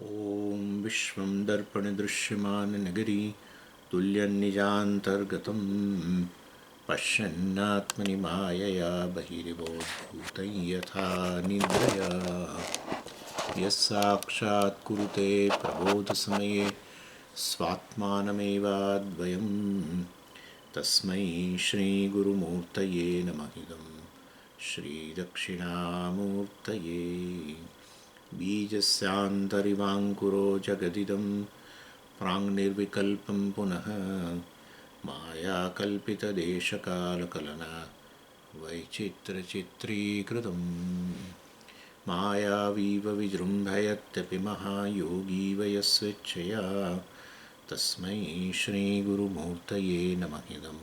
ॐ विश्वं दर्पणदृश्यमाननगरी तुल्यन्निजान्तर्गतं पश्यन्नात्मनि मायया बहिर्बोधभूतं यथा निद्रया यस्साक्षात् कुरुते प्रबोधसमये स्वात्मानमेवाद्वयं तस्मै श्रीगुरुमूर्तये नमः इदं श्रीदक्षिणामूर्तये बीजस्यान्तरिवाङ्कुरो जगदिदं प्राङ्निर्विकल्पं पुनः मायाकल्पितदेशकालकलना वैचित्रचित्रीकृतं मायावीव विजृम्भयत्यपि महायोगी वयस्वेच्छया तस्मै श्रीगुरुमूर्तये नमः इदं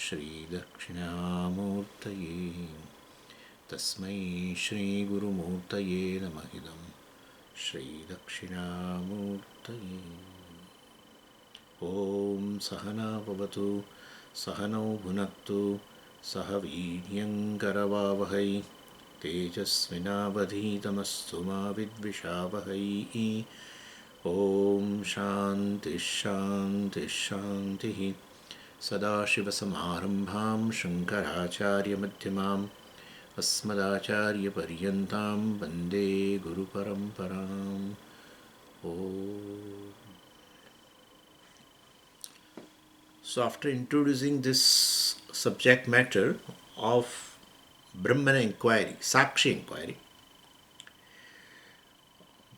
श्रीदक्षिणामूर्तये तस्मै श्रीगुरुमूर्तये नमः इदं श्रीदक्षिणामूर्तये ॐ सहना भवतु सहनौ भुनक्तु सह वीर्यङ्करवावहै तेजस्विनावधीतमस्तु मा विद्विषावहै ॐ शान्तिः शान्तिः शान्तिः सदाशिवसमारम्भां शङ्कराचार्यमध्यमाम् अस्मदाचार्यपर्यन्तां वन्दे गुरुपरम्पराम् So after introducing this subject matter of Brahmana inquiry, Sakshi inquiry,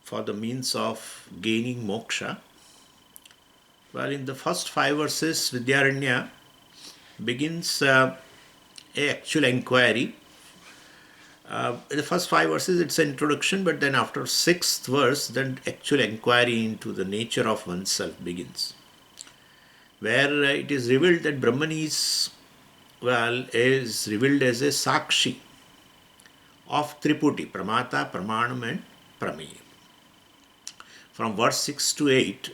for the means of gaining moksha, well, in the first 5 verses, Vidyaranya begins a actual inquiry. In the first 5 verses, it's an introduction, but then after 6th verse, then actual inquiry into the nature of oneself begins, where it is revealed that Brahman is revealed as a Sakshi of Triputi, Pramata, Pramanam and Prameya. From verse 6 to 8,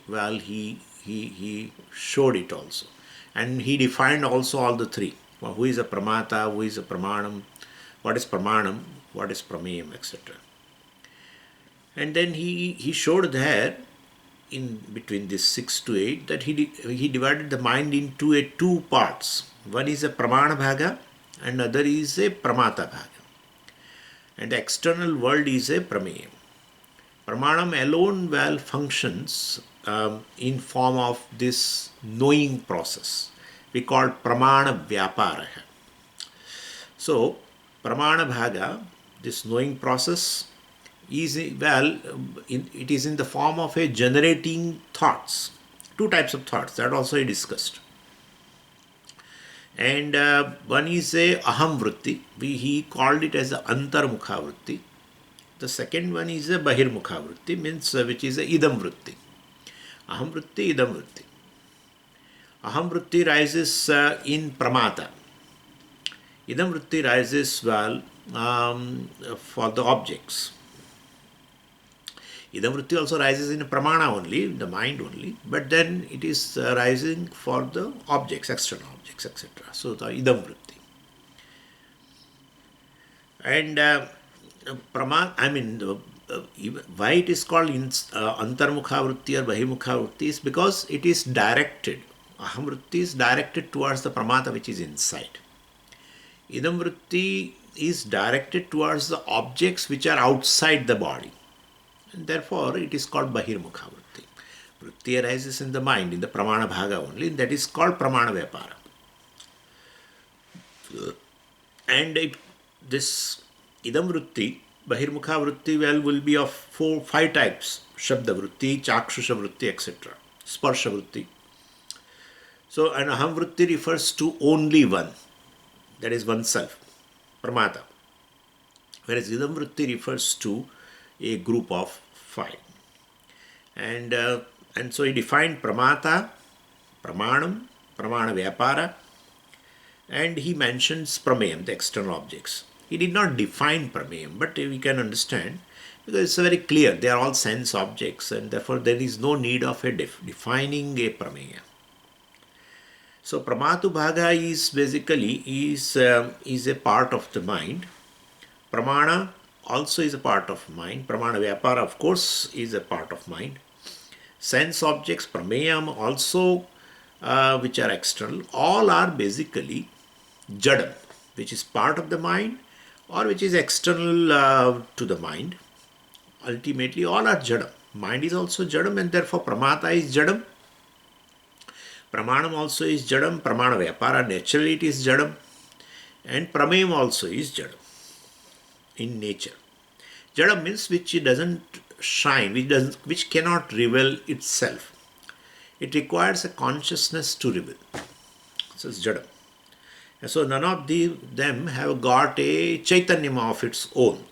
he showed it also. And he defined also all the three. Well, who is a Pramata, who is a Pramanam, what is Pramanam, what is Prameyam, etc. And then he showed there, in between this 6 to 8, that he divided the mind into two parts. One is a Pramana Bhaga and other is a Pramata Bhaga. And the external world is a Prameyam. Pramanam alone functions in form of this knowing process. We call Pramana Vyapara. So, Pramana Bhaga, this knowing process, is it is in the form of a generating thoughts. Two types of thoughts, that also I discussed. And one is a Aham Vritti. He called it as a Antarmukha Vritti. The second one is a Bahirmukha Vritti, means which is a Idam Vritti. Aham Vritti, Idam Vritti. Aham Vritti rises in Pramata. Idam Vritti rises for the objects. Idam Vritti also rises in Pramana only, the mind only, but then it is rising for the objects, external objects, etc. So the Idam Vritti. And why it is called Antarmukha Vritti or Bahimukha Vritti is because it is directed. Aham Vritti is directed towards the Pramata which is inside. Idam Vritti is directed towards the objects which are outside the body. And therefore it is called Bahirmukha Vritti. Vritti arises in the mind, in the Pramana Bhaga only, and that is called Pramana Vyapara. And this Idam Vritti, Bahirmukha Vritti will be of 5 types. Shabda Vritti, Chakshusha Vritti, etc. Sparsha Vritti. So an Aham Vritti refers to only one, that is oneself, Pramata. Whereas Idam Vritti refers to a group of 5. And so he defined Pramata, Pramanam, Pramana Vyapara, and he mentions Prameyam, the external objects. He did not define Prameyam, but we can understand because it's very clear. They are all sense objects, and therefore there is no need of defining a Prameya. So Pramatu Bhaga is basically is a part of the mind. Pramana also is a part of mind. Pramana Vyapara, of course, is a part of mind. Sense objects, Prameyam also, which are external, all are basically Jadam, which is part of the mind or which is external to the mind. Ultimately, all are Jadam. Mind is also Jadam, and therefore Pramata is Jadam. Pramanam also is Jadam. Pramana Vyapara, naturally it is Jadam. And Prameyam also is Jadam in nature. Jadam means which doesn't shine, which cannot reveal itself. It requires a consciousness to reveal. So it's Jadam. And so none of them have got a Chaitanyam of its own.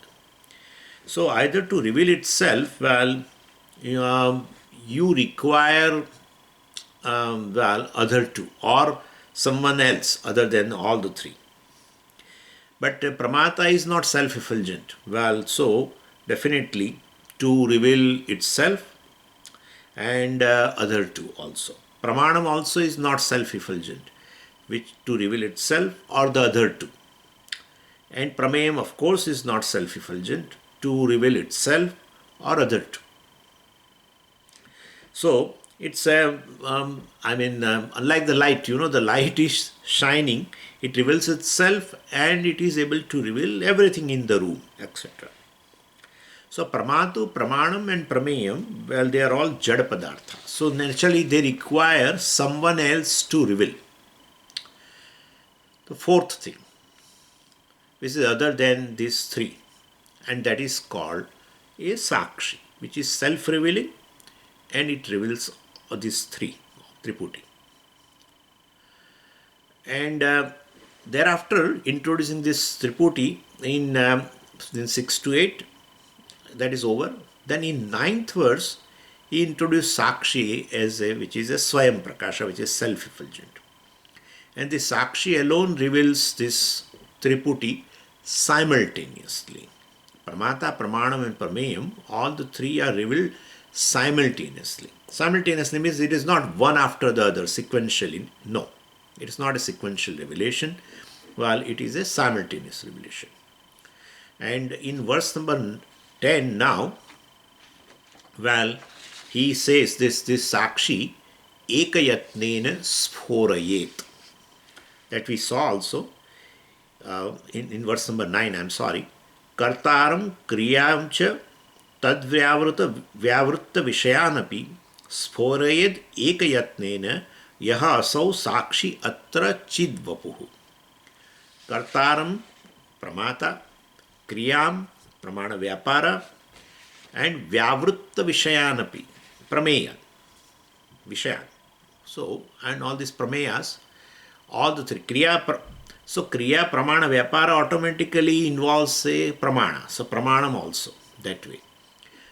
So either to reveal itself, well, you require other two or someone else other than all the three. But Pramata is not self-effulgent. Well, so definitely to reveal itself and other two also. Pramanam also is not self-effulgent, which to reveal itself or the other two. And Prameyam, of course, is not self-effulgent to reveal itself or other two. So it's unlike the light, the light is shining, it reveals itself and it is able to reveal everything in the room, etc. So Pramatu, Pramanam and Prameyam, well, they are all Jada Padartha. So naturally they require someone else to reveal. The fourth thing, which is other than these three, and that is called a Sakshi, which is self-revealing and it reveals these three, Triputi. And thereafter, introducing this Triputi in 6 to 8, that is over. Then in 9th verse, he introduced Sakshi which is a Swayam Prakasha, which is self-effulgent. And the Sakshi alone reveals this Triputi simultaneously. Pramata, Pramanam and Prameyam, all the three are revealed simultaneously. Simultaneously means it is not one after the other sequentially. No, it is not a sequential revelation, while it is a simultaneous revelation. And in verse number 10 now, well, he says this Sakshi ekayatnena sphorayet. That we saw also in verse number 9, I'm sorry. Kartaram kriyam cha tadvyavruta vishayanapi sphorayed ekayatnena yaha asau sakshi atra chidvapuhu. Kartaram pramata, kriyam pramana vyapara and vyavruta vishayanapi prameya vishayan. So, and all these prameyas, all the three kriya. So kriya pramana vyapara automatically involves a pramana. So pramanam also that way.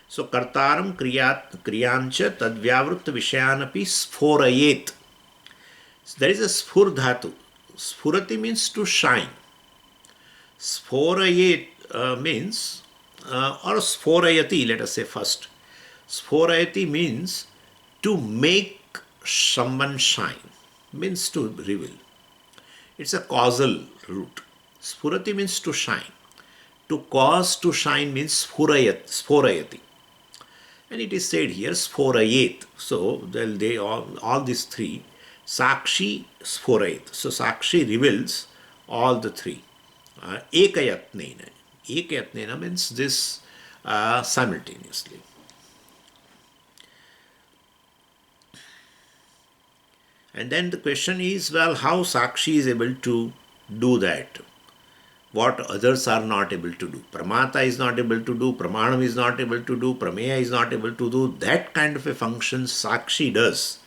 So kartaram kriyancha tadvyavruta vishayanapi sphorayet. So there is a sphur dhatu. Sphurati means to shine. Sphorayet means or sphorayati, let us say first. Sphorayati means to make someone shine, means to reveal. It's a causal root. Sphurati means to shine. To cause to shine means sphorayati. And it is said here sphorayet. So they all these three. Sakshi sphorayet. So Sakshi reveals all the three. Ekayatnena. Ekayatnena means this simultaneously. And then the question is, well, how Sakshi is able to do that? What others are not able to do. Pramata is not able to do, Pramanam is not able to do, Prameya is not able to do. That kind of a function Sakshi does.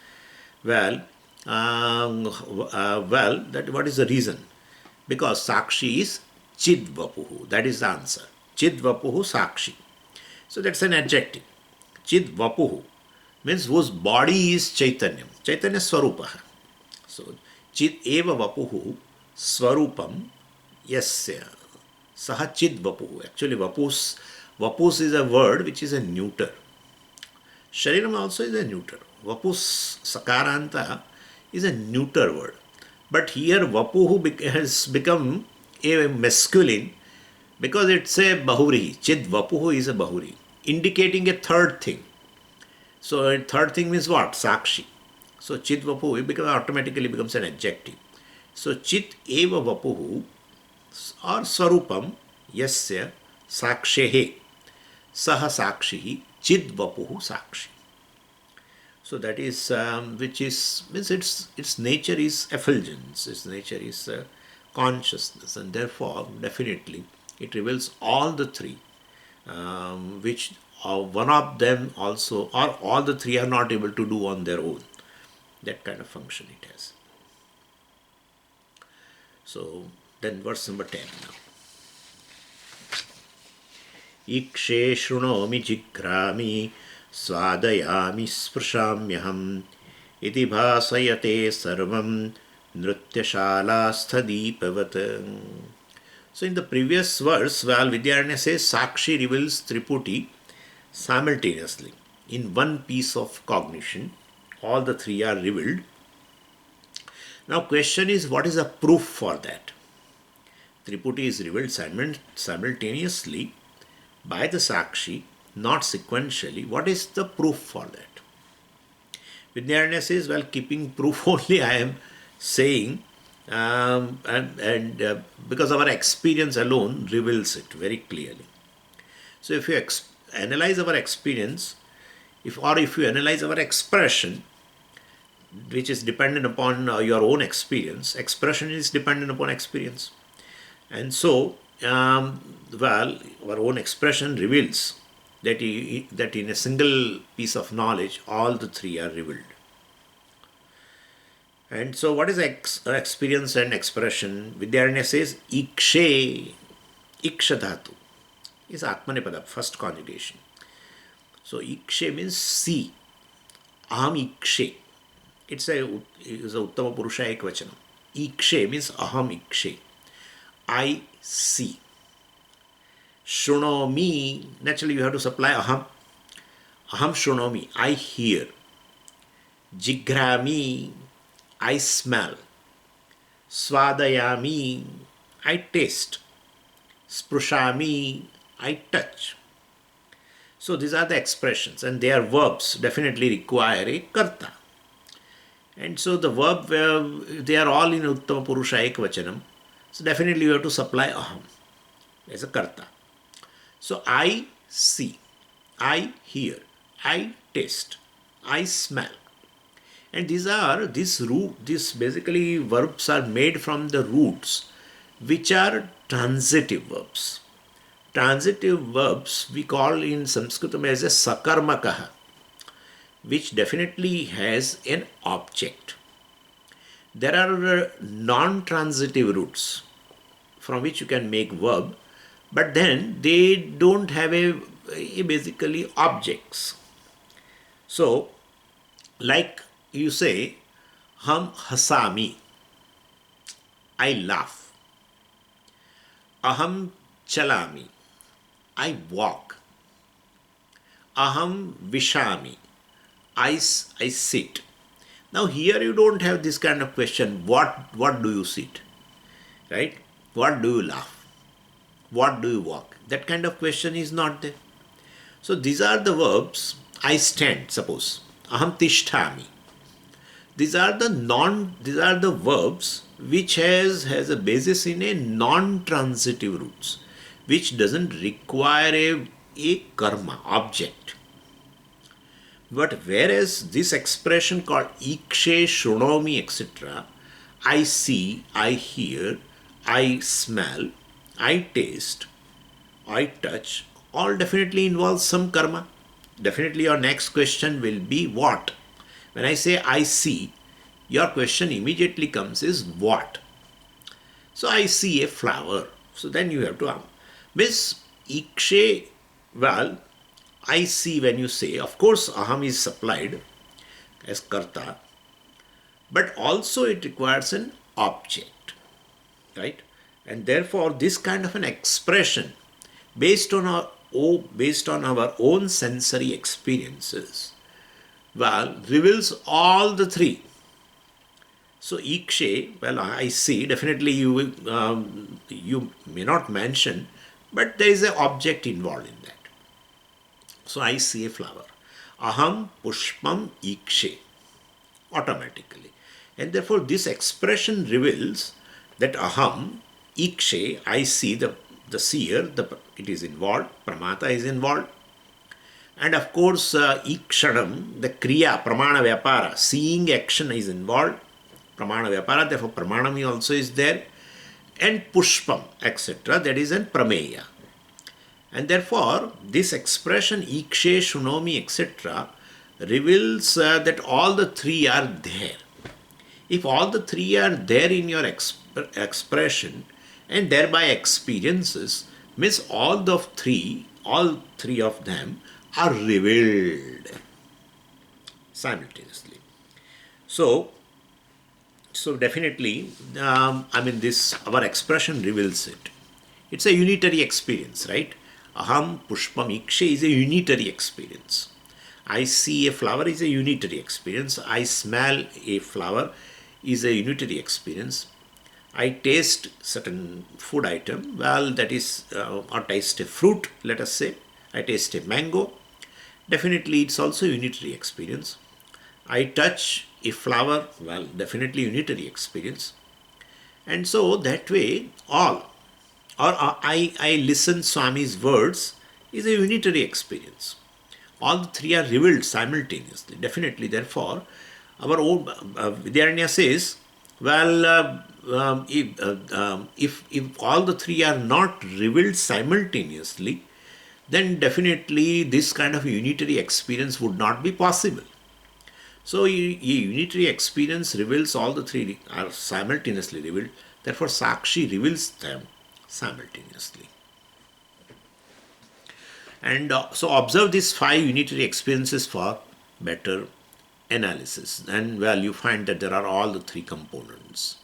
Well, that what is the reason? Because Sakshi is Chidvapuhu. That is the answer. Chidvapuhu Sakshi. So that's an adjective. Chidvapuhu means whose body is Chaitanyam. Chaitanya Swarupaha. So, Chid eva vapuhu Swarupam yasya saha Chid vapuhu. Actually, vapus is a word which is a neuter. Shariram also is a neuter. Vapus sakaranta is a neuter word. But here vapuhu has become a masculine Because it's a bahuri. Chid vapuhu is a bahuri, indicating a third thing. So a third thing means what? Sakshi. So chid vapuhu automatically becomes an adjective. So chit eva vapuhu or sarupam yasya sakshehe saha sakshihi chid vapuhu sakshi. So that is which is means its nature is effulgence, its nature is consciousness, and therefore definitely it reveals all the three, which one of them also or all the three are not able to do on their own. That kind of function it has. So then verse number 10 now. Ikshe shrunomi jigrami स्वादयामि स्पृशाम्यहम् इति भासयते सर्वं नृत्यशालास्थदीपवत्. So in the previous verse, while Vidyaranya says Sakshi reveals Triputi simultaneously in one piece of cognition, all the three are revealed. Now question is, what is the proof for that? Triputi is revealed simultaneously by the Sakshi, not sequentially. What is the proof for that? Vidyaranya says, well, keeping proof only I am saying, because our experience alone reveals it very clearly. So if you analyze our experience, if you analyze our expression, which is dependent upon your own experience, expression is dependent upon experience. And so, our own expression reveals that in a single piece of knowledge, all the three are revealed. And so what is experience and expression? Vidyaranya says, ikshe, ikshadhatu is atmanepada, first conjugation. So ikshe means see. Aham ikshe. It's a uttama purusha ekvachanam. Ikshe means aham ikshe. I see. Shrunomi, naturally you have to supply aham. Aham shrunomi, I hear. Jigrami, I smell. Swadayami, I taste. Sprushami, I touch. So these are the expressions, and they are verbs, definitely require a karta. And so the verb, they are all in uttama purusha ekvachanam. So definitely you have to supply aham as a karta. So I see, I hear, I taste, I smell. And these basically verbs are made from the roots, which are transitive verbs. Transitive verbs we call in Sanskritam as a sakarmakaha, which definitely has an object. There are non-transitive roots from which you can make verb, but then they don't have a basically objects. So, like you say, Ham hasami, I laugh. Aham chalami, I walk. Aham vishami, I sit. Now here you don't have this kind of question, what do you sit? Right? What do you laugh? What do you walk? That kind of question is not there. So these are the verbs. I stand, suppose. Aham tishtami. These are the verbs which has a basis in a non-transitive roots, which doesn't require a karma, object. But whereas this expression called ikshe, shrunomi, etc., I see, I hear, I smell, I taste, I touch, all definitely involves some karma. Definitely your next question will be what? When I say I see, your question immediately comes is what? So I see a flower. So then you have to answer. Miss ikshe, well, I see when you say, of course aham is supplied as karta, but also it requires an object, right? And therefore this kind of an expression based on our own sensory experiences, well, reveals all the three. So ikshe, well, I see, definitely you may not mention, but there is an object involved in that. So I see a flower. Aham pushpam ikshe, automatically. And therefore this expression reveals that aham ikshe, I see the seer, it is involved, pramata is involved. And of course, ikshanam, the kriya, pramana vyapara, seeing action is involved, pramana vyapara, therefore pramanam also is there, and pushpam, etc., that is an prameya. And therefore, this expression ikshe, shunomi, etc., reveals that all the three are there. If all the three are there in your expression and thereby experiences, means all three of them are revealed simultaneously. So definitely, this our expression reveals it. It's a unitary experience, right? Aham pushpam ikshe is a unitary experience. I see a flower is a unitary experience. I smell a flower is a unitary experience. I taste certain food item, well, that is, or taste a fruit, let us say. I taste a mango. Definitely, it's also a unitary experience. I touch a flower, well, definitely unitary experience. And so that way, I listen Swami's words is a unitary experience. All the three are revealed simultaneously. Definitely, therefore, our own Vidyaranya says, well, if all the three are not revealed simultaneously, then definitely this kind of unitary experience would not be possible. So a unitary experience reveals all the three are simultaneously revealed. Therefore, Sakshi reveals them simultaneously. And so observe these 5 unitary experiences for better analysis. And well, you find that there are all the 3 components.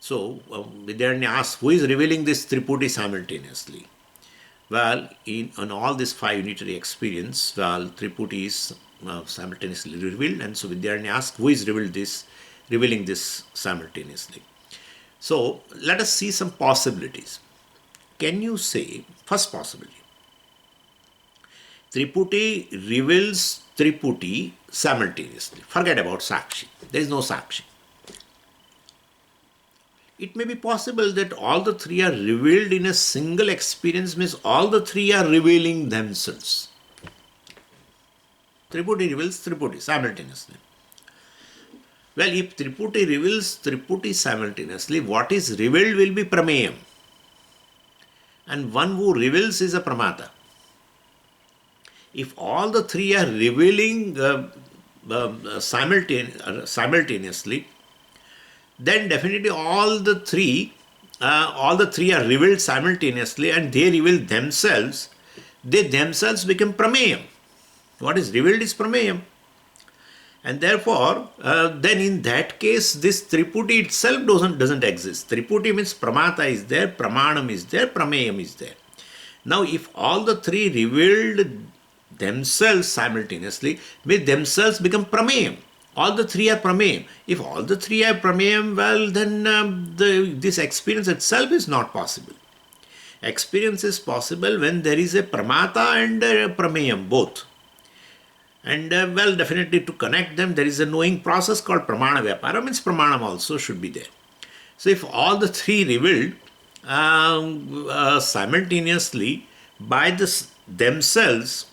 So Vidyaranya asks, who is revealing this Triputi simultaneously? Well, on all these 5 unitary experience, well, Triputi is simultaneously revealed, and so Vidyaranya asks, who is revealing this simultaneously? So let us see some possibilities. Can you say, first possibility, Triputi reveals Triputi simultaneously. Forget about Sakshi. There is no Sakshi. It may be possible that all the 3 are revealed in a single experience, means all the 3 are revealing themselves. Triputi reveals Triputi simultaneously. Well, if Triputi reveals Triputi simultaneously, what is revealed will be Prameyam. And one who reveals is a Pramata. If all the 3 are revealing simultaneously, then definitely all the three are revealed simultaneously, and they reveal themselves. They themselves become Prameyam. What is revealed is Prameyam. And therefore, then in that case, this Triputi itself doesn't exist. Triputi means Pramata is there, Pramanam is there, Prameyam is there. Now, if all the 3 revealed themselves simultaneously, may themselves become Prameyam. All the 3 are Prameyam. If all the 3 are Prameyam, well, then this experience itself is not possible. Experience is possible when there is a Pramata and a Prameyam, both. And well, definitely to connect them, there is a knowing process called Pramana Vyapara, means Pramanam also should be there. So if all the 3 revealed simultaneously by themselves,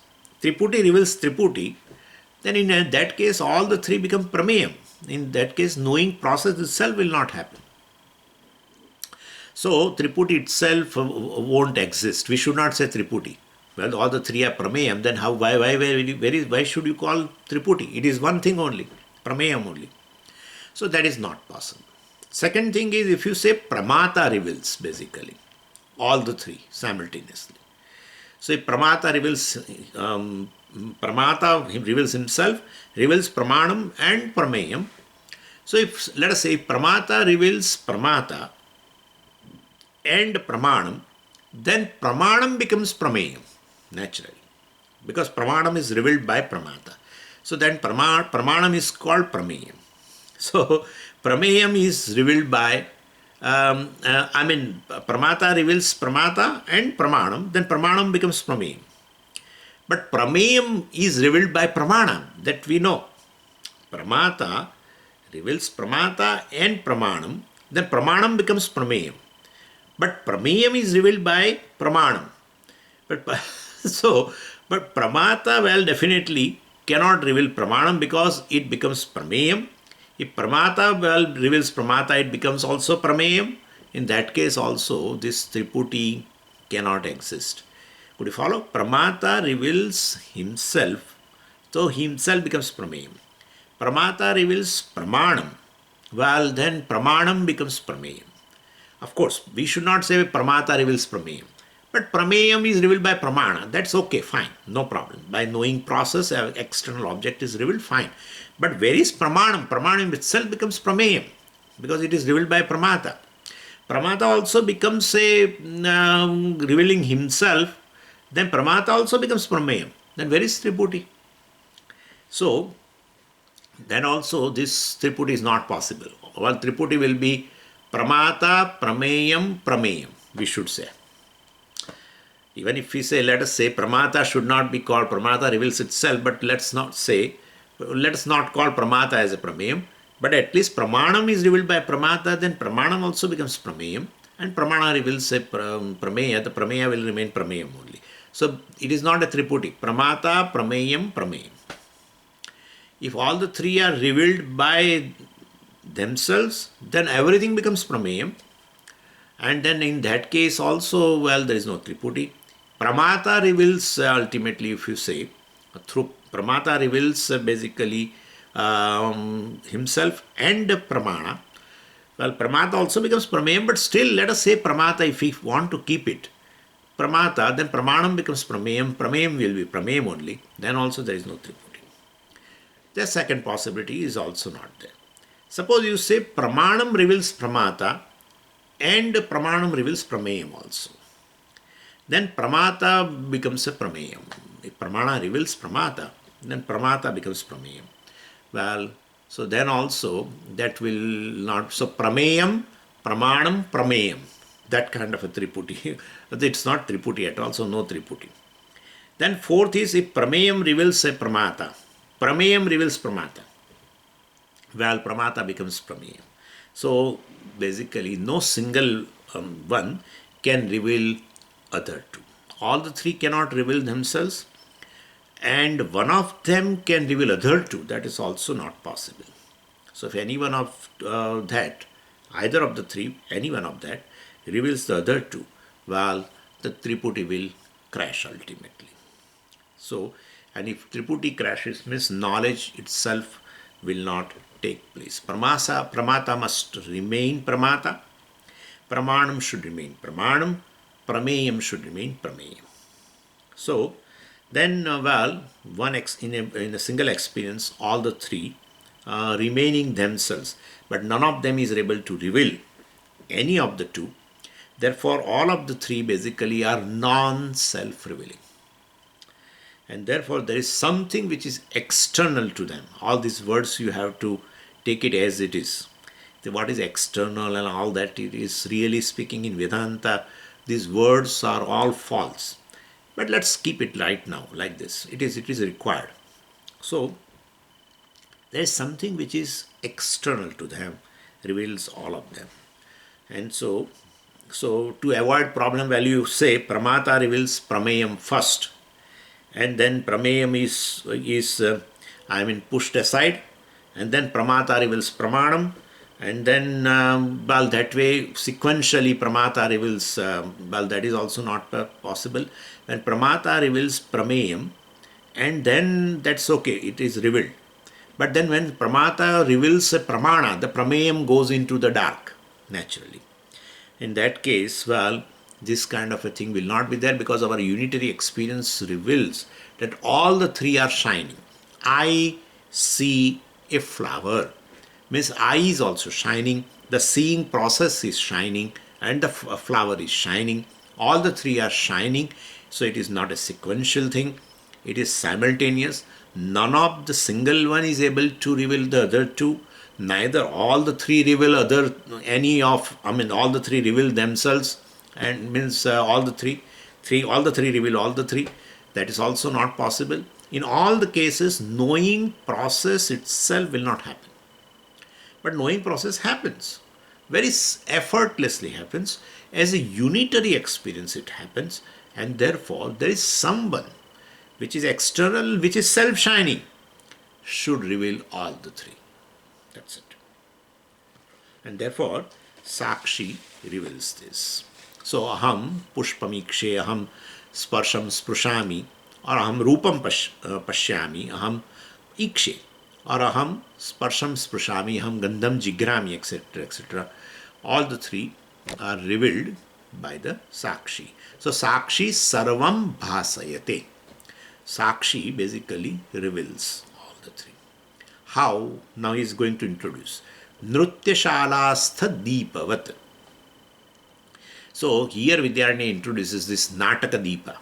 Triputi reveals Triputi, then in that case all the 3 become Prameyam. In that case, knowing process itself will not happen. So Triputi itself won't exist. We should not say Triputi. Well, all the 3 are Prameyam, then why should you call Triputi? It is one thing only, Prameyam only. So that is not possible. Second thing is, if you say Pramata reveals, basically, all the 3 simultaneously. So if Pramata reveals himself, reveals Pramanam and Prameyam. So if, let us say, Pramata reveals Pramata and Pramanam, then Pramanam becomes Prameyam, naturally, because Pramanam is revealed by Pramata. So then Pramanam is called Prameyam. So Prameyam is revealed by Pramata reveals Pramata and Pramanam, then Pramanam becomes Prameyam. But Prameyam is revealed by Pramana, that we know. Pramata reveals Pramata and Pramanam, then Pramanam becomes Prameyam. But Prameyam is revealed by Pramanam. But but Pramata, well, definitely cannot reveal Pramanam because it becomes Prameyam. If Pramata, well, reveals Pramata, it becomes also Prameyam. In that case also, this Triputi cannot exist. Could you follow? Pramata reveals himself, so himself becomes Prameyam. Pramata reveals Pramanam, well, then Pramanam becomes Prameyam. Of course, we should not say Pramata reveals Prameyam. But Prameyam is revealed by Pramana. That's okay, fine, no problem. By knowing process, an external object is revealed, fine. But where is Pramanam? Pramanam itself becomes Prameyam because it is revealed by Pramata. Pramata also becomes revealing himself, then Pramata also becomes Prameyam. Then where is Triputi? So, then also this Triputi is not possible. Well, Triputi will be Pramata, Prameyam, Prameyam, we should say. Even if we say, let us say Pramata should not be called, Pramata reveals itself, but let us not call Pramata as a Prameyam, but at least Pramanam is revealed by Pramata, then Pramanam also becomes Prameyam, and Pramana reveals a Prameya, the Prameya will remain Prameyam only. So it is not a Triputi, Pramata, Prameyam, Prameyam. If all the three are revealed by themselves, then everything becomes Prameyam, and then in that case also, well, there is no Triputi. Pramata reveals ultimately, if you say, through Pramata reveals basically himself and Pramana. Well, Pramata also becomes Prameyam, but still let us say Pramata, if we want to keep it Pramata, then Pramanam becomes Prameyam, Prameyam will be Prameyam only, then also there is no Triputi. The second possibility is also not there. Suppose you say Pramanam reveals Pramata and Pramanam reveals Prameyam also. Then Pramata becomes a Prameyam. If Pramana reveals Pramata, then Pramata becomes Prameyam. Well, so then also that will not, so Prameyam, Pramanam, Prameyam, that kind of a Triputi. It's not Triputi at all, so no Triputi. Then fourth is if Prameyam reveals a Pramata, Prameyam reveals Pramata. Well, Pramata becomes Prameyam. So basically no single one can reveal other two. All the three cannot reveal themselves, and one of them can reveal other two. That is also not possible. So if any one of that, either of the three, any one of that reveals the other two, well, the Triputi will crash ultimately. So, and if Triputi crashes, means knowledge itself will not take place. Pramata must remain Pramata, Pramanam should remain Pramanam, Prameyam should remain Prameyam. So, then, in a single experience, all the three remaining themselves, but none of them is able to reveal any of the two. Therefore, all of the three basically are non-self-revealing. And therefore, there is something which is external to them. All these words you have to take it as it is. What is external and all that, it is really speaking in Vedanta, these words are all false. But let's keep it right now like this. It is required. So, there is something which is external to them, reveals all of them. And so to avoid problem value, say Pramata reveals Prameyam first, and then Prameyam is pushed aside, and then Pramata reveals Pramanam, and then that way sequentially Pramata reveals, that is also not possible. When Pramata reveals Prameyam, and then that's okay, it is revealed. But then when Pramata reveals a Pramana, the Prameyam goes into the dark, naturally. In that case, well, this kind of a thing will not be there, because our unitary experience reveals that all the three are shining. I see a flower, means I is also shining, the seeing process is shining, and the flower is shining. All the three are shining, so it is not a sequential thing, it is simultaneous. None of the single one is able to reveal the other two. Neither all the three reveal all the three reveal themselves, and means all the three reveal all the three. That is also not possible. In all the cases, knowing process itself will not happen. But knowing process happens. Very effortlessly happens. As a unitary experience it happens. And therefore, there is someone which is external, which is self-shining, should reveal all the three. That's it. And therefore, Sakshi reveals this. So, aham pushpamikshe, aham sparsham sprushami, or aham rupam pashyami, aham ikshe, or aham sparsham sprushami, aham gandham jigrami, etc., etc. All the three are revealed by the Sakshi. So, Sakshi sarvam bhasayate. Sakshi basically reveals all the three. How? Now he is going to introduce. Nrutyashalastha deepavat. So here Vidyaranya introduces this Nataka Deepa.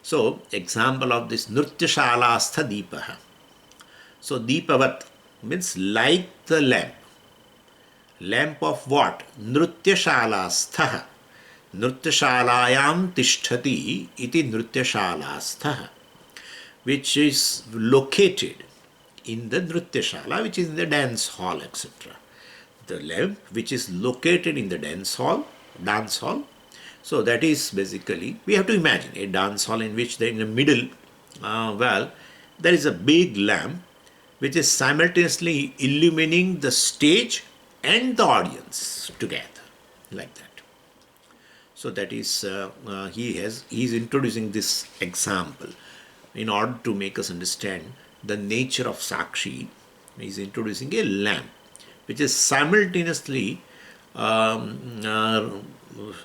So example of this Nrutyashalastha Deepaha. So Deepavat means like the lamp. Lamp of what? Nrutyashalastha. Nrutyashalayam tishtati iti Nrutyashalastha, which is located in the Nrutyashala, which is in the dance hall, etc. The lamp which is located in the dance hall. So that is basically, we have to imagine a dance hall in which in the middle, there is a big lamp which is simultaneously illumining the stage and the audience together, like that. So that is, he is introducing this example in order to make us understand the nature of Sakshi. He is introducing a lamp which is simultaneously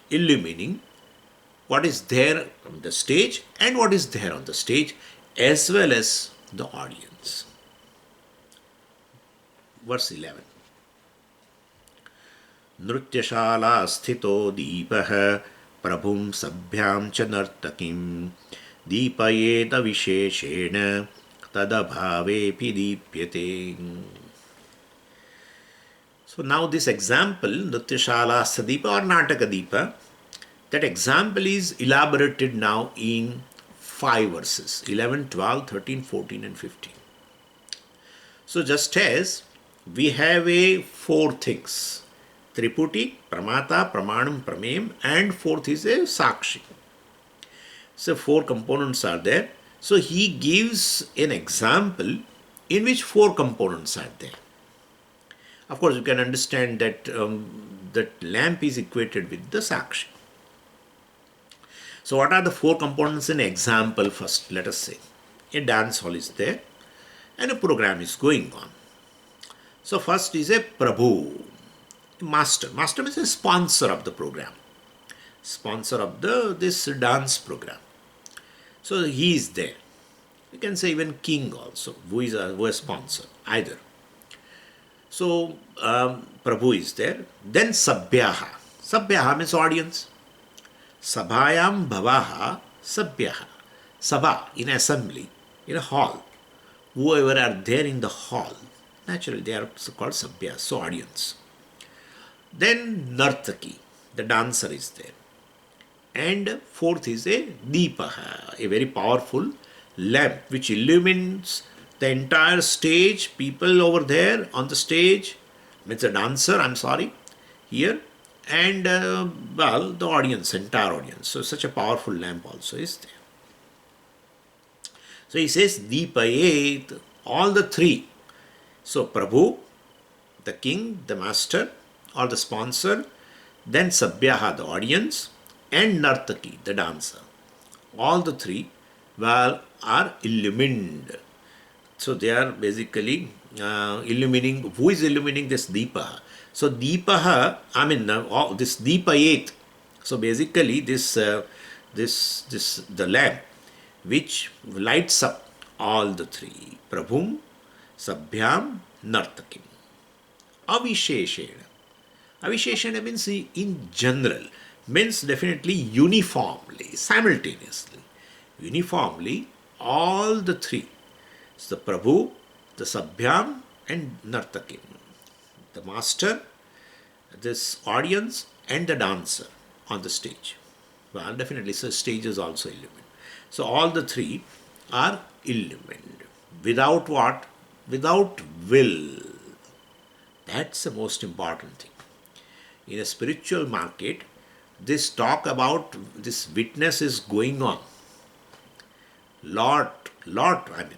illumining what is there on the stage and what is there on the stage, as well as the audience. Verse 11. Nrutyashala sthito deepah prabhum sabhyam cha nartakim deepayeta visheshena tadabhavepi deepyate. So now this example, Nrutyashala Sadipa or Nataka Deepa, that example is elaborated now in 5 verses, 11, 12, 13, 14 and 15. So just as we have 4 things, Triputi, Pramata, Pramanam, Prameyam, and 4th is a Sakshi. So 4 components are there. So he gives an example in which 4 components are there. Of course, you can understand that that lamp is equated with the Sakshi. So what are the 4 components in example? First, let us say a dance hall is there and a program is going on. So first is a Prabhu, master. Master means a sponsor of the program, sponsor of this dance program. So he is there. You can say even king also, who is a sponsor, either. So, Prabhu is there. Then Sabhyaha. Sabhyaha means audience. Sabhayam bhavaha Sabhyaha. Sabha, in assembly, in a hall. Whoever are there in the hall, naturally they are called Sabhya, so audience. Then Nartaki, the dancer is there. And 4th is a Deepaha, a very powerful lamp which illumines the entire stage, people over there on the stage, means a dancer, here, and the audience, entire audience. So such a powerful lamp also is there. So he says, Deepayet, all the 3. So Prabhu, the king, the master, or the sponsor, then Sabhyaha, the audience, and Nartaki, the dancer. All the 3, are illumined. So they are basically illumining. Who is illumining this Deepaha? So Deepaha, this Deepayet. So basically the lamp which lights up all the 3. Prabhum, Sabhyam, Nartakim. Avisheshena. Avisheshena means in general. Means definitely uniformly, simultaneously. Uniformly, all the 3. The Prabhu, the Sabhyam and Nartakim. The master, this audience, and the dancer on the stage. Well, definitely, so stage is also illumined. So all the three are illumined. Without what? Without will. That's the most important thing. In a spiritual market, this talk about this witness is going on. I mean.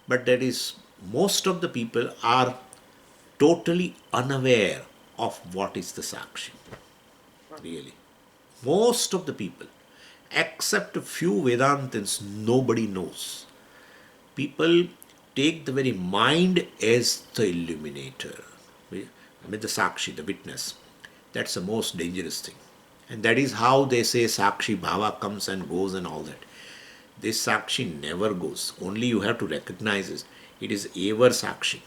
But there is, most of the people are totally unaware of what is the Sakshi. Really. Most of the people, except a few Vedantins, nobody knows. People take the very mind as the illuminator. I mean, the Sakshi, the witness. That's the most dangerous thing. And that is how they say Sakshi Bhava comes and goes and all that. This Sakshi never goes. Only you have to recognize it. It is ever Sakshi.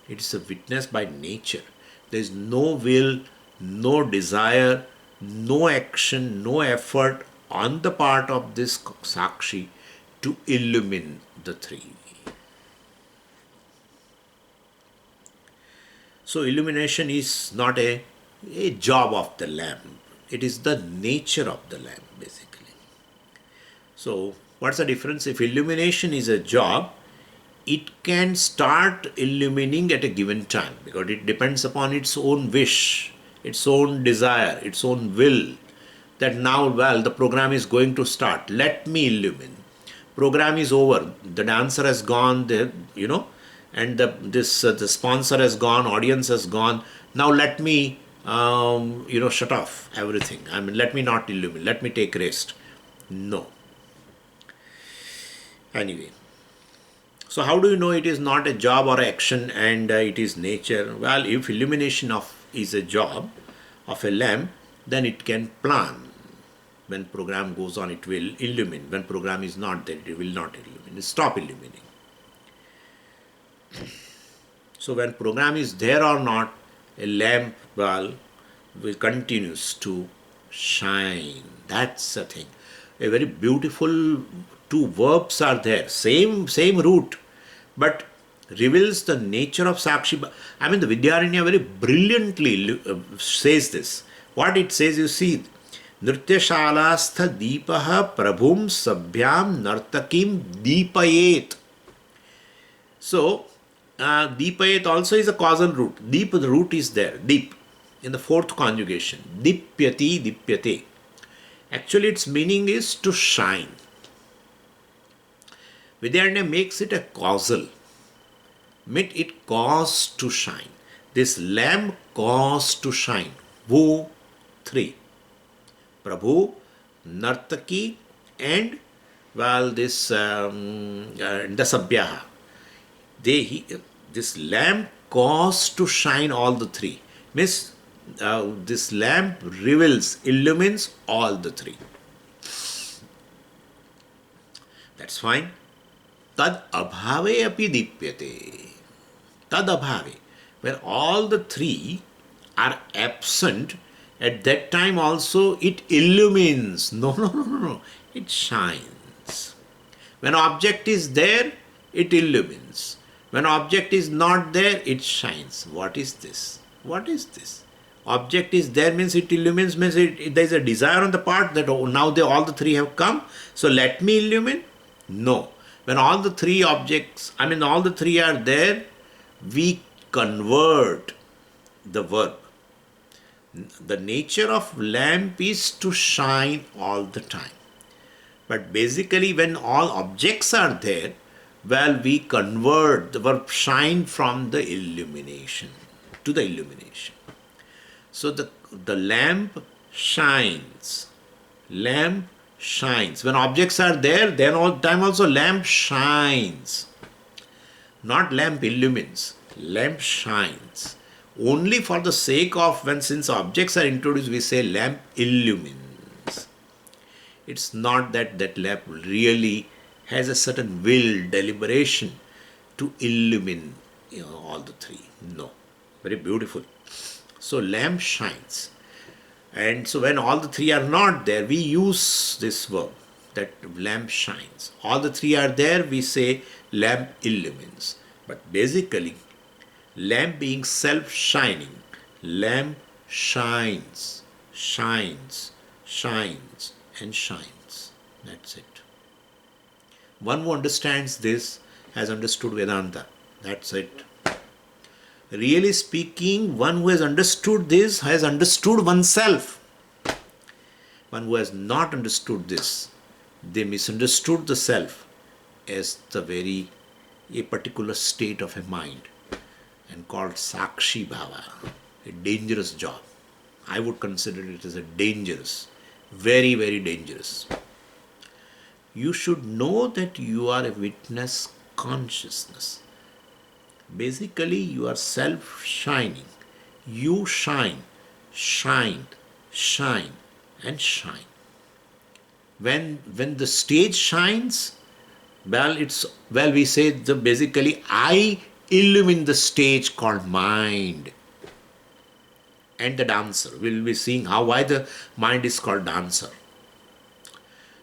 It is a witness by nature. There is no will, no desire, no action, no effort on the part of this Sakshi to illumine the three. So illumination is not a job of the lamp. It is the nature of the lamp, basically. So what's the difference? If illumination is a job, it can start illumining at a given time because it depends upon its own wish, its own desire, its own will. That now, well, the program is going to start. Let me illumine. Program is over. The dancer has gone. And the sponsor has gone. Audience has gone. Now let me shut off everything. I mean, let me not illumine. Let me take rest. No. Anyway. So how do you know it is not a job or action and it is nature? Well, if illumination is a job of a lamp, then it can plan. When program goes on, it will illumine. When program is not there, it will not illumine. Stop illuminating. So when program is there or not, a lamp will continues to shine. That's the thing. A very beautiful two verbs are there. Same root, but reveals the nature of Sakshi. I mean, the Vidyaranya very brilliantly says this. What it says, you see, Nrityashalastha deepaha prabhum sabhyam nartakim deepayet. So, deepayet also is a causal root. Deep, the root is there. Deep, in the fourth conjugation. Dipyati, dipyate. Actually, its meaning is to shine. Vidyaranya makes it a causal. Meant it caused to shine. This lamp caused to shine. Wo, three. Prabhu, Nartaki, and this Dasabhyaha. This lamp caused to shine all the three. Means this lamp reveals, illumines all the three. That's fine. Tad abhave api dipyate. Tad abhave. When all the three are absent, at that time also it illumines. No. It shines. When object is there, it illumines. When object is not there, it shines. What is this? What is this? Object is there means it illumines, means there is a desire on the part that now all the three have come, so let me illumine. No. When all the three objects, all the three are there, we convert the verb. The nature of lamp is to shine all the time. But basically when all objects are there, we convert the verb shine from the illumination to the illumination. So the lamp shines. Lamp shines. When objects are there, then all the time also lamp shines. Not lamp illumines. Lamp shines. Only for the sake of since objects are introduced, we say lamp illumines. It's not that lamp really has a certain will, deliberation to illumine all the three. No. Very beautiful. So lamp shines. And so when all the three are not there, we use this verb, that lamp shines. All the three are there, we say lamp illumines. But basically, Lamp being self-shining. Lamp shines, shines, shines, and shines. That's it. One who understands this has understood Vedanta. That's it. Really speaking, one who has understood this has understood oneself. One who has not understood this, they misunderstood the self as a particular state of a mind and called Sakshi Bhava, a dangerous job. I would consider it as a dangerous, very, very dangerous. You should know that you are a witness consciousness. Basically, you are self shining. You shine, shine, shine, and shine. When the stage shines, we say basically I illumine the stage called mind. And the dancer. We'll be seeing why the mind is called dancer.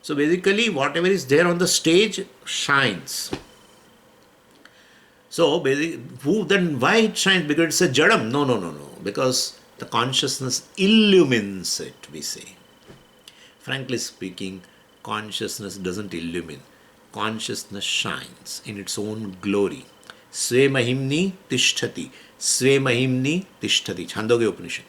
So basically, whatever is there on the stage shines. So then why it shines? Because it's a jadam. No. Because the consciousness illumines it, we say. Frankly speaking, consciousness doesn't illumine. Consciousness shines in its own glory. Sve mahimni tishtati. Sve mahimni tishtati. Chandogya Upanishad.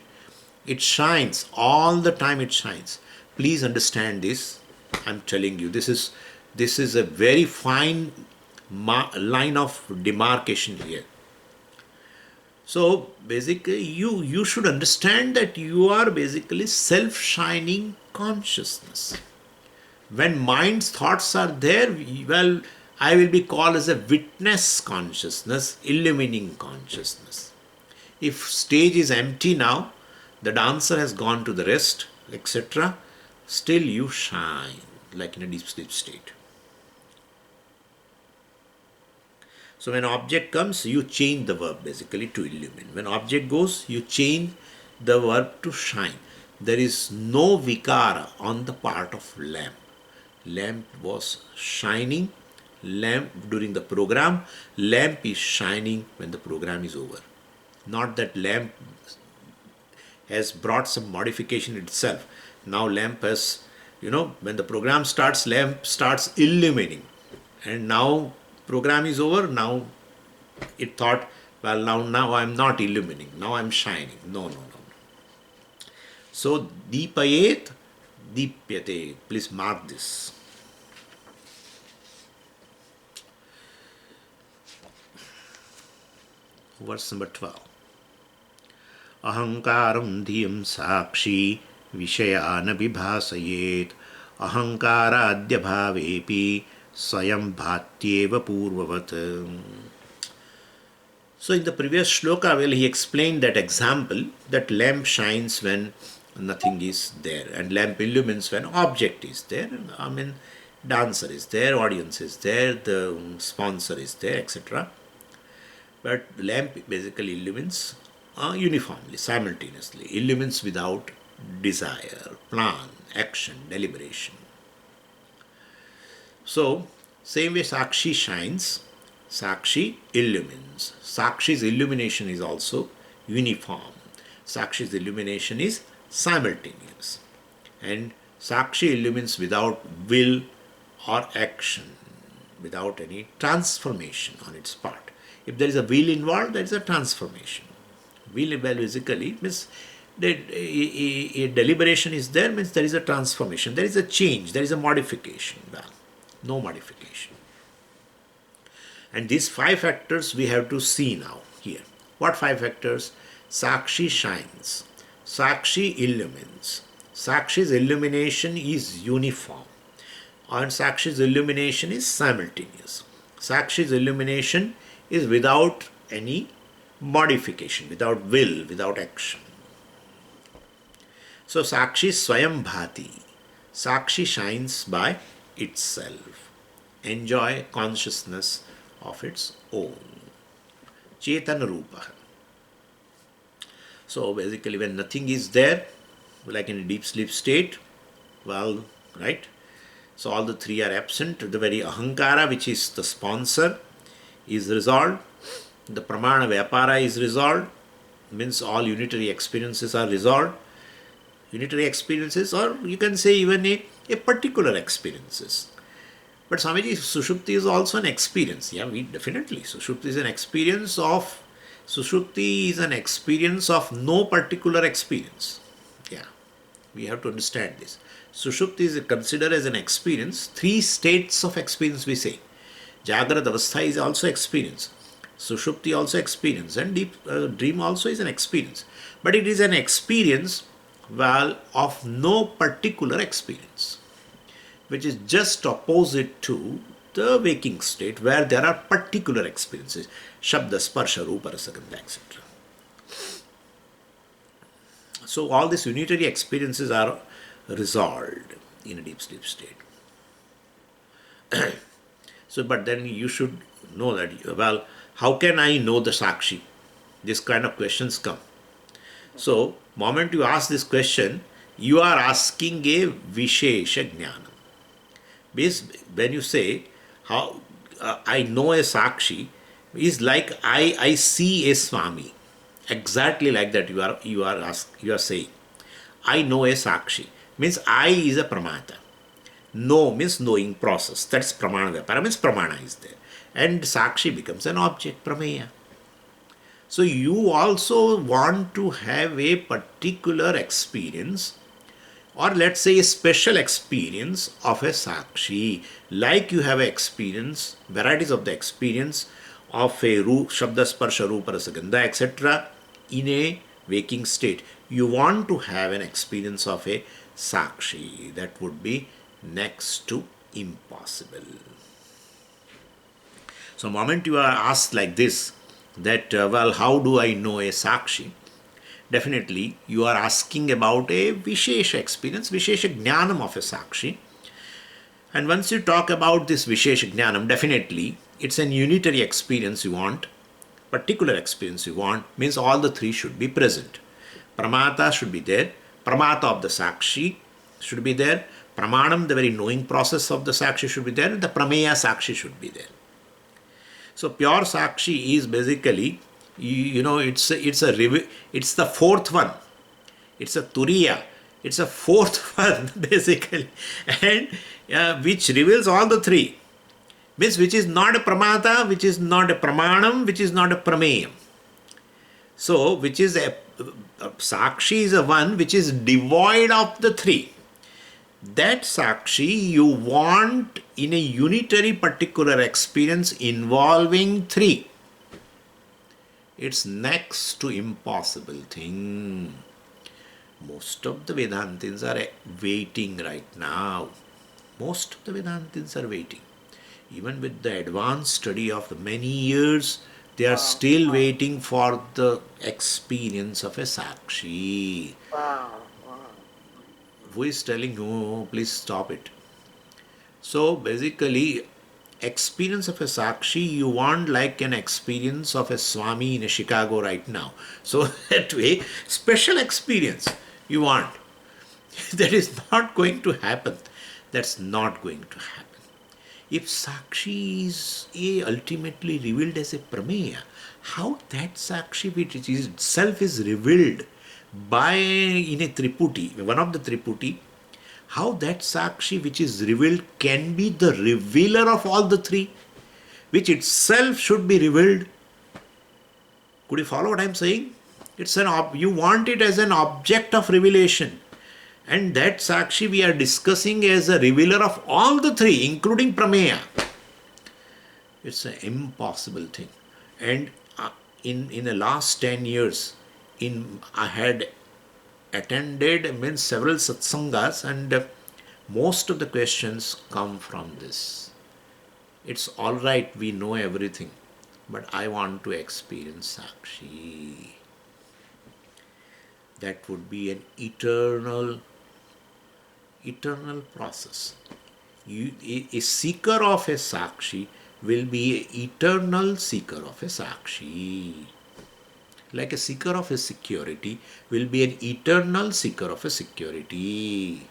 It shines. All the time it shines. Please understand this. I'm telling you, this is a very fine line of demarcation here. So basically, you should understand that you are basically self-shining consciousness. When mind's thoughts are there, I will be called as a witness consciousness, illumining consciousness. If stage is empty now, the dancer has gone to the rest, etc., still you shine like in a deep sleep state. So when object comes, you change the verb basically to illumine. When object goes, you change the verb to shine. There is no vikara on the part of lamp. Lamp was shining, lamp during the program, lamp is shining when the program is over. Not that lamp has brought some modification itself. Now lamp has, when the program starts, lamp starts illumining. And now program is over, now it thought, now I'm not illumining, now I'm shining. No. So, deepayet, deepyate. Please mark this. Verse number 12. Ahankaram dhiyam sakshi vishayana vibhasayet ahankaradya bhavepi swayam bhatyeva purvavat. So in the previous shloka, he explained that example that lamp shines when nothing is there and lamp illumines when object is there. Dancer is there, audience is there, the sponsor is there, etc. But lamp basically illumines uniformly, simultaneously, illumines without desire, plan, action, deliberation. So, same way Sakshi shines, Sakshi illumines. Sakshi's illumination is also uniform. Sakshi's illumination is simultaneous. And Sakshi illumines without will or action, without any transformation on its part. If there is a will involved, there is a transformation. Will basically means that a deliberation is there, means there is a transformation, there is a change, there is a modification. No modification. And these 5 factors we have to see now here. What 5 factors? Sakshi shines. Sakshi illumines. Sakshi's illumination is uniform. And Sakshi's illumination is simultaneous. Sakshi's illumination is without any modification, without will, without action. So Sakshi Swayam Bhati. Sakshi shines by itself. Enjoy consciousness of its own. Chetana Rupa. So basically when nothing is there, like in a deep sleep state, right? So all the 3 are absent. The very ahankara, which is the sponsor, is resolved. The pramana vyapara is resolved, means all unitary experiences are resolved. Unitary experiences, or you can say even a particular experiences. But Swamiji, Sushupti is also an experience. Yeah, we definitely. Sushupti is an experience of, Sushupti is an experience of no particular experience. Yeah, we have to understand this. Sushupti is considered as an experience, three states of experience we say. Jagrata Avastha is also experience. Sushupti also experience, and deep dream also is an experience. But it is an experience, well, of no particular experience, which is just opposite to the waking state where there are particular experiences. Shabda, Sparsha, Rupa, Rasagandha, etc. So all these unitary experiences are resolved in a deep sleep state. So, but then you should know that, well, how can I know the Sakshi? This kind of questions come. So, moment you ask this question, you are asking a Vishesha Jnana. When you say, how I know a Sakshi, is like I see a Swami. Exactly like that you are saying. I know a Sakshi. Means I is a Pramata. Know means knowing process. That's Pramana Vyapara, means Pramana is there. And Sakshi becomes an object, Prameya. So you also want to have a particular experience, or let's say a special experience of a Sakshi. Like you have an experience, varieties of the experience of a Shabda, Sparsha, Rupa, Rasagandha, etc. in a waking state. You want to have an experience of a Sakshi. That would be next to impossible. So, moment you are asked like this, that well, how do I know a Sakshi? Definitely, you are asking about a Vishesha experience, Vishesha Jnanam of a Sakshi. And once you talk about this Vishesha Jnanam, definitely it's an unitary experience you want, particular experience you want, means all the three should be present. Pramata should be there, Pramata of the Sakshi should be there, Pramanam, the very knowing process of the Sakshi should be there, and the Prameya Sakshi should be there. So pure Sakshi is basically, it's the fourth one. It's a Turiya. It's a fourth one basically, and which reveals all the three. Means which is not a Pramata, which is not a Pramanam, which is not a Prameyam. So which is a Sakshi is a one which is devoid of the three. That Sakshi you want in a unitary particular experience involving three. It's next to impossible thing. Most of the Vedantins are waiting right now. Most of the Vedantins are waiting. Even with the advanced study of the many years, they are still waiting for the experience of a Sakshi. Who is telling you, oh, please stop it? So basically, experience of a Sakshi you want like an experience of a Swami in Chicago right now. So that way, special experience you want. That is not going to happen. That's not going to happen. If Sakshi is ultimately revealed as a Prameya, how that Sakshi which itself is revealed by in a Triputi, one of the Triputi, how that Sakshi which is revealed can be the revealer of all the three, which itself should be revealed. Could you follow what I am saying? It's you want it as an object of revelation. And that Sakshi we are discussing as a revealer of all the three, including Prameya. It's an impossible thing. And in the last 10 years, I had attended several satsangas, and most of the questions come from this. It's all right, we know everything, but I want to experience Sakshi. That would be an eternal process. A seeker of a Sakshi will be an eternal seeker of a Sakshi. Like a seeker of a security will be an eternal seeker of a security.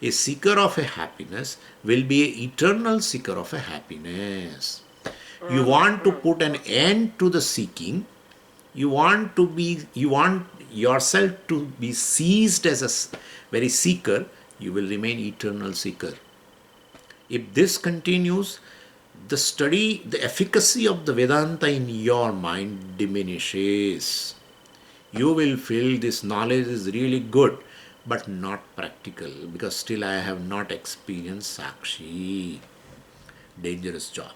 A seeker of a happiness will be an eternal seeker of a happiness. You want to put an end to the seeking. You want yourself to be seized as a very seeker. You will remain eternal seeker. If this continues, the efficacy of the Vedanta in your mind diminishes. You will feel this knowledge is really good, but not practical, because still I have not experienced Sakshi. Dangerous job.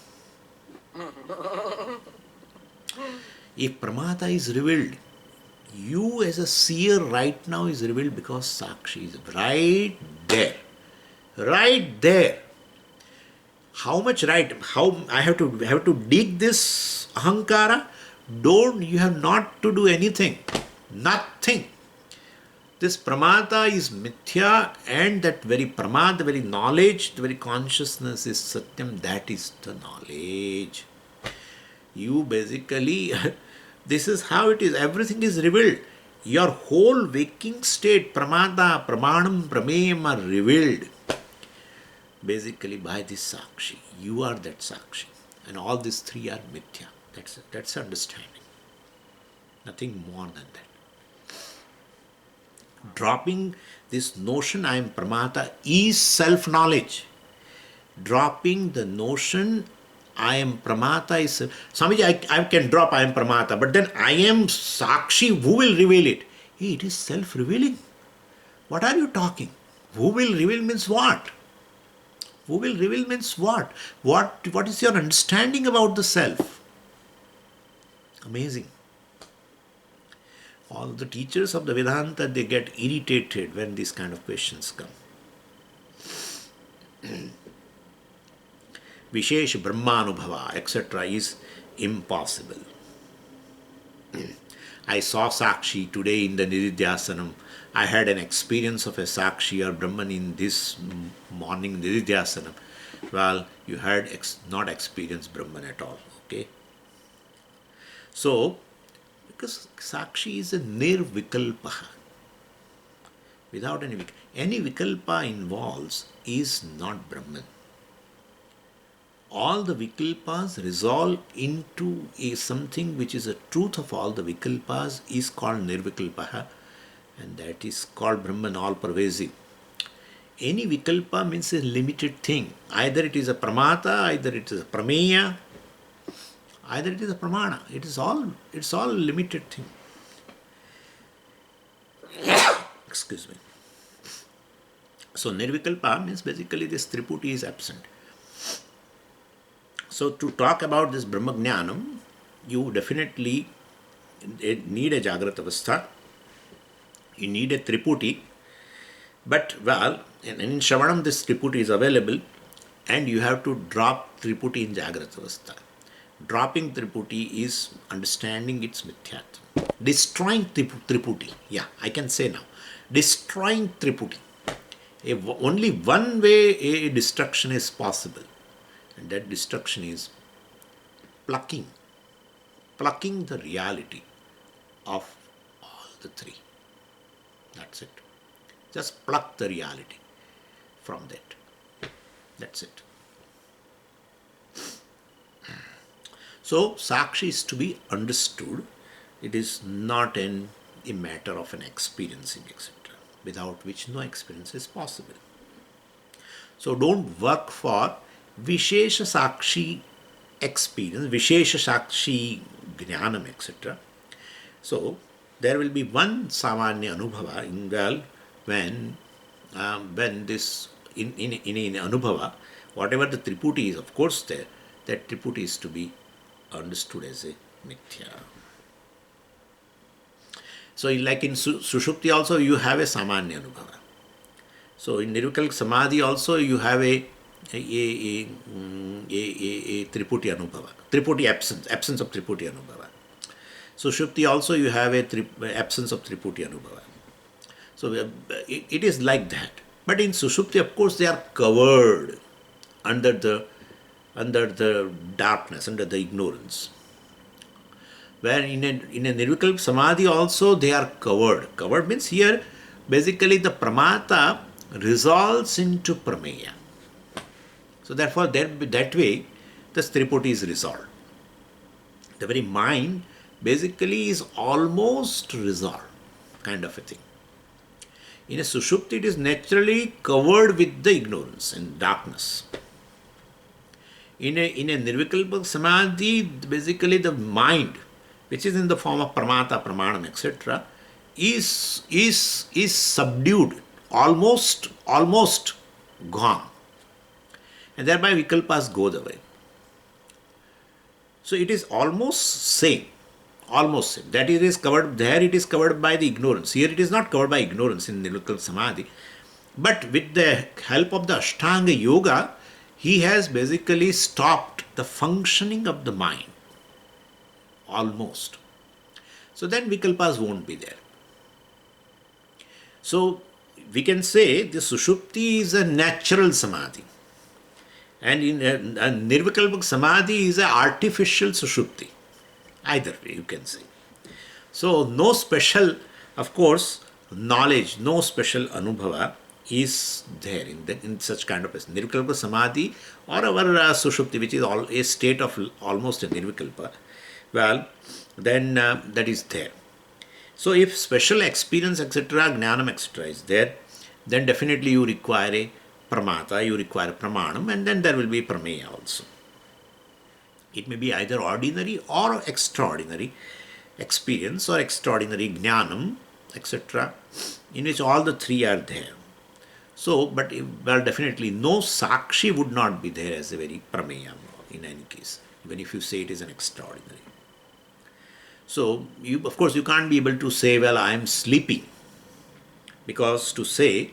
If Pramata is revealed, you as a seer right now is revealed because Sakshi is right there. Right there. How much right? How I have to dig this ahankara? Don't, you have not to do anything. Nothing. This pramata is mithya, and that very pramata, the very knowledge, the very consciousness is satyam, that is the knowledge. You basically, this is how it is, everything is revealed. Your whole waking state, pramata, pramanam, prameyam are revealed basically by this sakshi. You are that sakshi, and all these three are mithya. That's understanding. Nothing more than that. Dropping this notion I am pramata is self-knowledge. Dropping the notion I am pramata is... Swamiji, I can drop I am pramata, but then I am sakshi, who will reveal it? Hey, it is self-revealing. What are you talking? Who will reveal means what? Who will reveal means what? What is your understanding about the self? Amazing. All the teachers of the Vedanta, they get irritated when these kind of questions come. Vishesh Brahmanubhava, etc. is impossible. I saw Sakshi today in the Nididhyasanam. I had an experience of a Sakshi or Brahman in this morning Nididhyasanam. Well, you had not experienced Brahman at all. Okay? So, because Sakshi is a nirvikalpa. Without any vikalpa involves is not Brahman. All the vikalpas resolve into something which is a truth of all the vikalpas is called nirvikalpa, and that is called Brahman, all pervasive. Any vikalpa means a limited thing. Either it is a pramata, either it is a prameya, either it is a pramana. It's all limited thing. Excuse me. So nirvikalpa means basically this triputi is absent. So to talk about this Brahma Jnanam, you definitely need a Jagrata Avastha, you need a Triputi, but well, in Shravanam this Triputi is available, and you have to drop Triputi in Jagrata Avastha. Dropping Triputi is understanding its Mithyat. Destroying Triputi, yeah, I can say now, destroying Triputi. Only one way a destruction is possible. And that destruction is plucking the reality of all the three. That's it. Just pluck the reality from that. That's it. So, Sakshi is to be understood. It is not a matter of an experiencing, etc., without which no experience is possible. So, don't work for Vishesha Sakshi experience, Vishesha Sakshi Jnanam, etc. So, there will be one Samanya Anubhava when this, in Anubhava, whatever the Triputi is, of course, that Triputi is to be understood as a Mithya. So, like in Sushupti also, you have a Samanya Anubhava. So, in Nirvikal Samadhi also, you have a Triputi Anubhava. Triputi absence of Triputi Anubhava. So, Shupti also you have a absence of Triputi Anubhava. So, it is like that. But in Sushupti, of course, they are covered under the darkness, under the ignorance. Where in a Nirvikalpa Samadhi also they are covered. Covered means here basically the Pramata resolves into Prameya. So therefore that way this Triputi is resolved. The very mind basically is almost resolved, kind of a thing. In a Sushupti, it is naturally covered with the ignorance and darkness. In a Nirvikalpa Samadhi, basically the mind, which is in the form of Pramata, Pramanam, etc., is subdued, almost gone. And thereby Vikalpas go away. So it is almost same. Almost same. That it is covered, there it is covered by the ignorance. Here it is not covered by ignorance in Nirvikalpa Samadhi. But with the help of the Ashtanga Yoga, he has basically stopped the functioning of the mind. Almost. So then Vikalpas won't be there. So we can say the Sushupti is a natural Samadhi. And in a Nirvikalpa Samadhi is an artificial Sushupti. Either way you can say. So no special, of course, knowledge, no special Anubhava is there in such kind of a Nirvikalpa Samadhi or our Sushupti, which is a state of almost a Nirvikalpa. Well, then that is there. So if special experience, etc., Jnanam, etc. is there, then definitely you require a Pramata, you require a Pramanam, and then there will be Prameya also. It may be either ordinary or extraordinary experience or extraordinary Jnanam, etc., in which all the three are there. So, but definitely no Sakshi would not be there as a very Prameya in any case, even if you say it is an extraordinary. So, of course, you can't be able to say, well, I am sleeping, because to say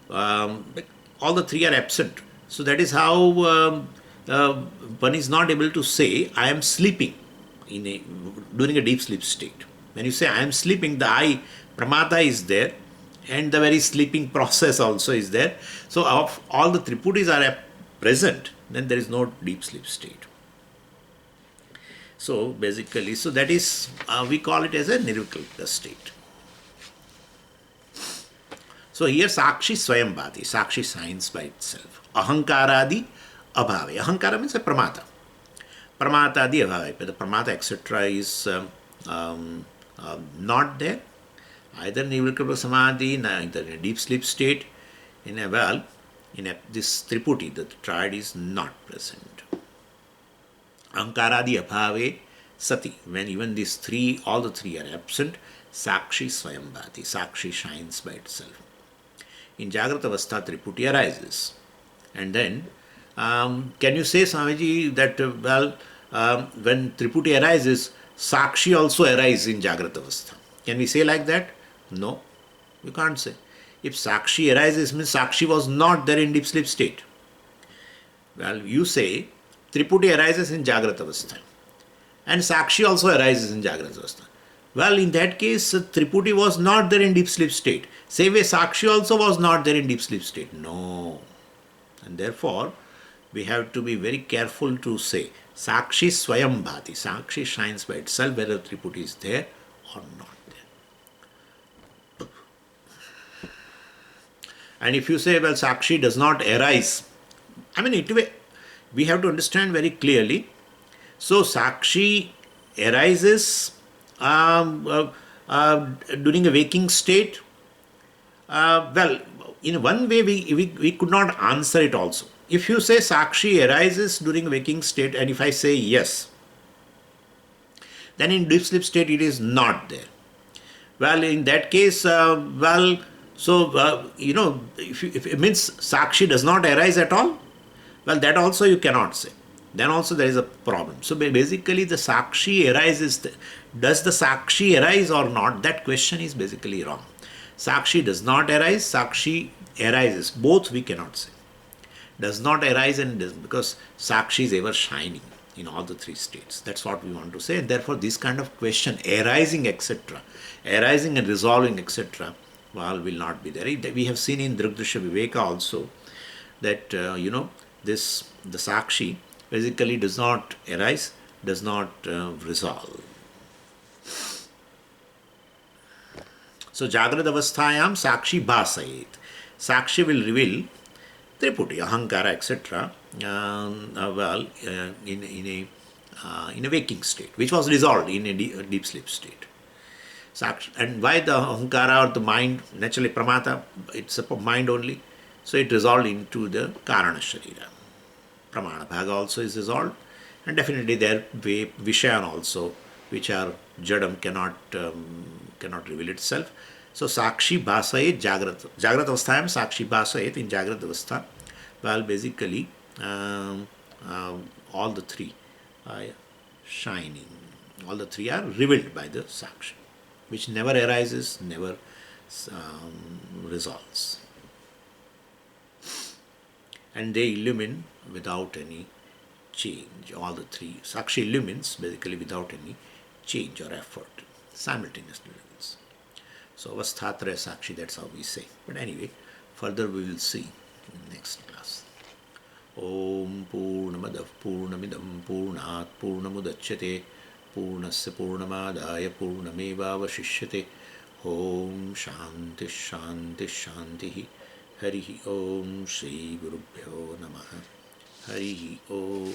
all the three are absent. So that is how one is not able to say, I am sleeping during a deep sleep state. When you say, I am sleeping, the I, Pramata is there, and the very sleeping process also is there. So if all the Triputis are present, then there is no deep sleep state. So basically, so that is, we call it as a Nirvikalpa state. So here Sakshi Swayambhati, Sakshi shines by itself. Ahankaradi abhave. Ahankara means a Pramata. Pramata adi abhave. But the Pramata, etc. is not there. Either in Nirvikalpa Samadhi, either in a deep sleep state, this Triputi, the triad is not present. Ahankaradi abhave sati. When even these three, all the three are absent, Sakshi Swayambhati, Sakshi shines by itself. In Jagrata Avastha, Triputi arises. And then, can you say, Swamiji, that when Triputi arises, Sakshi also arises in Jagrata Avastha? Can we say like that? No, you can't say. If Sakshi arises, means Sakshi was not there in deep sleep state. Well, you say, Triputi arises in Jagrata Avastha. And Sakshi also arises in Jagrata Avastha. Well, in that case, Triputi was not there in deep sleep state. Same way, Sakshi also was not there in deep sleep state. No. And therefore, we have to be very careful to say, Sakshi Swayambhati, Sakshi shines by itself, whether Triputi is there or not there. And if you say, well, Sakshi does not arise, we have to understand very clearly. So, Sakshi arises during a waking state. Well, in one way we could not answer it also. If you say Sakshi arises during a waking state, and if I say yes, then in deep sleep state it is not there. Well, in that case, if it means Sakshi does not arise at all, well, that also you cannot say. Then also there is a problem. So basically the Sakshi arises. Does the Sakshi arise or not? That question is basically wrong. Sakshi does not arise, Sakshi arises. Both we cannot say. Does not arise and does, because Sakshi is ever shining in all the three states. That's what we want to say. And therefore this kind of question, arising, etc., arising and resolving, etc., well, will not be there. We have seen in Drigdrishya Viveka also that, the Sakshi basically does not arise, does not resolve. So, Jagrata Avasthayam Sakshi Bhasayet. Sakshi will reveal Triputi, Ahankara, etc., in a waking state, which was resolved in a deep sleep state. And why the Ahankara or the mind, naturally Pramata, it's a mind only, so it resolved into the Karana Sharira. Pramana Bhaga also is resolved, and definitely their Vishayan also, which are Jadam, cannot reveal itself. So Sakshi Bhasayet Jagrat. Jagrat Avasthayam Sakshi Bhasayet in Jagrat Avastha. Well, basically, all the three are shining. All the three are revealed by the Sakshi, which never arises, never resolves. And they illumine without any change. All the three. Sakshi illumines basically without any change or effort, simultaneously illumines. So Avasthatraya Sakshi, that's how we say. But anyway, further we will see in the next class. Om Purnamadav Purnamidam Purnat Purnamudachyate Purnasya Purnamadaya Purnamevavashishyate. Om Shanti Shanti Shanti. Harihi Om Shri Gurubhyo Namaha. Harihi Om.